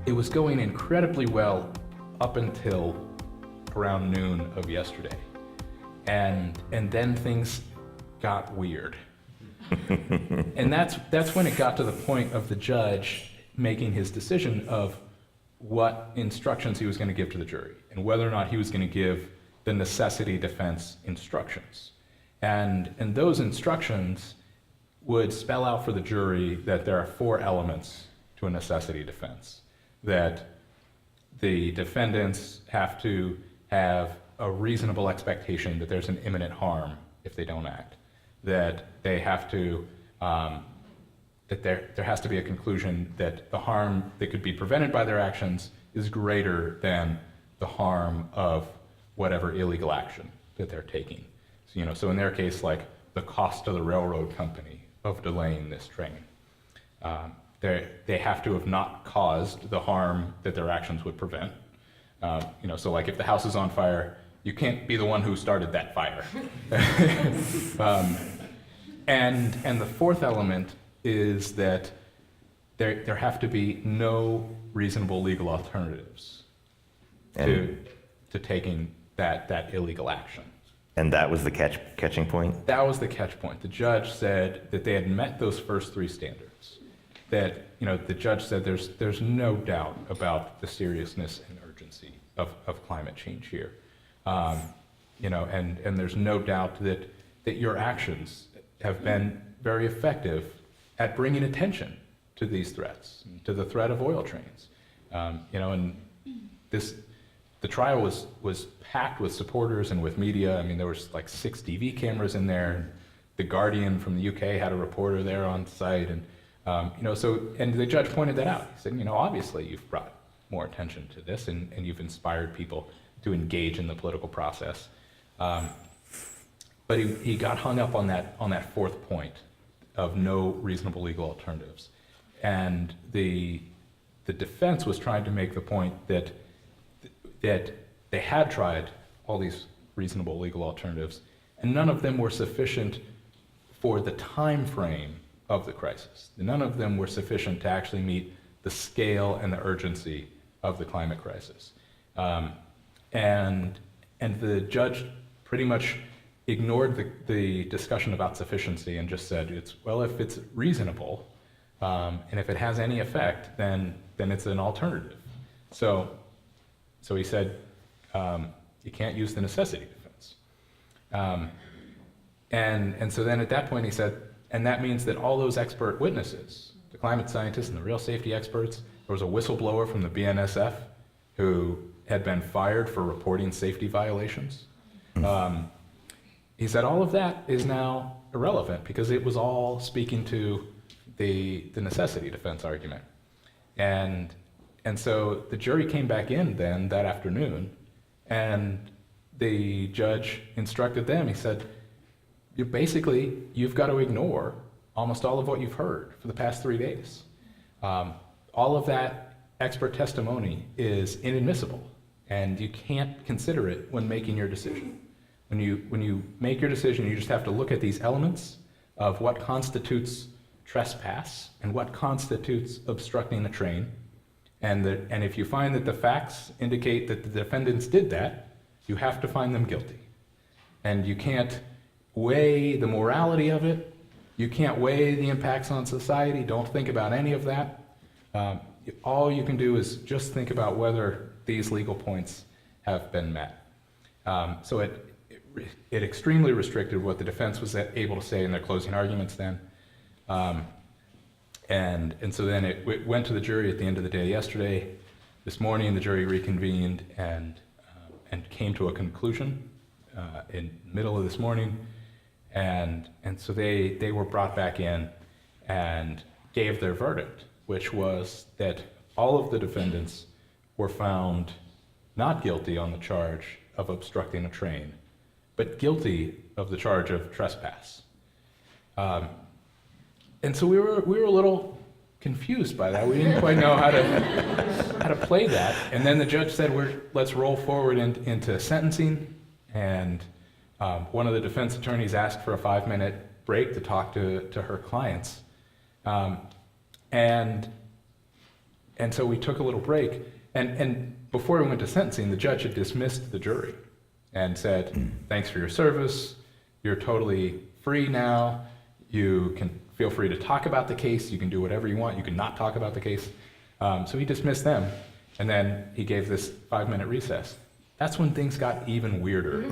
it was going incredibly well up until around noon of yesterday. And then things got weird. And that's when it got to the point of the judge making his decision of what instructions he was going to give to the jury and whether or not he was going to give the necessity defense instructions. And those instructions would spell out for the jury that there are 4 elements to a necessity defense. That the defendants have to have a reasonable expectation that there's an imminent harm if they don't act. That they have to, that there has to be a conclusion that the harm that could be prevented by their actions is greater than the harm of whatever illegal action that they're taking. So, so in their case, like the cost to the railroad company of delaying this train. They have to have not caused the harm that their actions would prevent. So like if the house is on fire, you can't be the one who started that fire. And the 4th element is that there have to be no reasonable legal alternatives to taking that illegal action. And that was the catching point? That was the catch point. The judge said that they had met those first 3 standards. That, the judge said there's no doubt about the seriousness and urgency of climate change here. And there's no doubt that your actions have been very effective at bringing attention to these threats, to the threat of oil trains. And the trial was packed with supporters and with media. I mean, there was like 6 TV cameras in there. The Guardian from the UK had a reporter there on site, and and the judge pointed that out. He said, obviously you've brought more attention to this, and you've inspired people to engage in the political process. But he got hung up on that 4th point of no reasonable legal alternatives, and the defense was trying to make the point that they had tried all these reasonable legal alternatives, and none of them were sufficient for the time frame of the crisis. None of them were sufficient to actually meet the scale and the urgency of the climate crisis. And the judge pretty much ignored the discussion about sufficiency and just said, if it's reasonable, and if it has any effect, then it's an alternative. So he said, you can't use the necessity defense. And so then at that point he said, and that means that all those expert witnesses, the climate scientists and the real safety experts, there was a whistleblower from the BNSF who had been fired for reporting safety violations. He said all of that is now irrelevant because it was all speaking to the necessity defense argument. And so the jury came back in then that afternoon, and the judge instructed them, he said, you've got to ignore almost all of what you've heard for the past 3 days. All of that expert testimony is inadmissible, and you can't consider it when making your decision. When you make your decision, you just have to look at these elements of what constitutes trespass and what constitutes obstructing the train. And if you find that the facts indicate that the defendants did that, you have to find them guilty. And you can't weigh the morality of it. You can't weigh the impacts on society. Don't think about any of that. All you can do is just think about whether these legal points have been met. So it extremely restricted what the defense was able to say in their closing arguments then. And so then it went to the jury at the end of the day yesterday. This morning the jury reconvened and came to a conclusion in the middle of this morning. And so they were brought back in and gave their verdict, which was that all of the defendants were found not guilty on the charge of obstructing a train, but guilty of the charge of trespass. And so we were a little confused by that. We didn't quite know how to play that. And then the judge said, let's roll forward into sentencing. And one of the defense attorneys asked for a 5-minute break to talk to her clients. And And so we took a little break, and before we went to sentencing, the judge had dismissed the jury and said, thanks for your service, you're totally free now, you can feel free to talk about the case, you can do whatever you want, you can not talk about the case. So he dismissed them, and then he gave this 5-minute recess. That's when things got even weirder.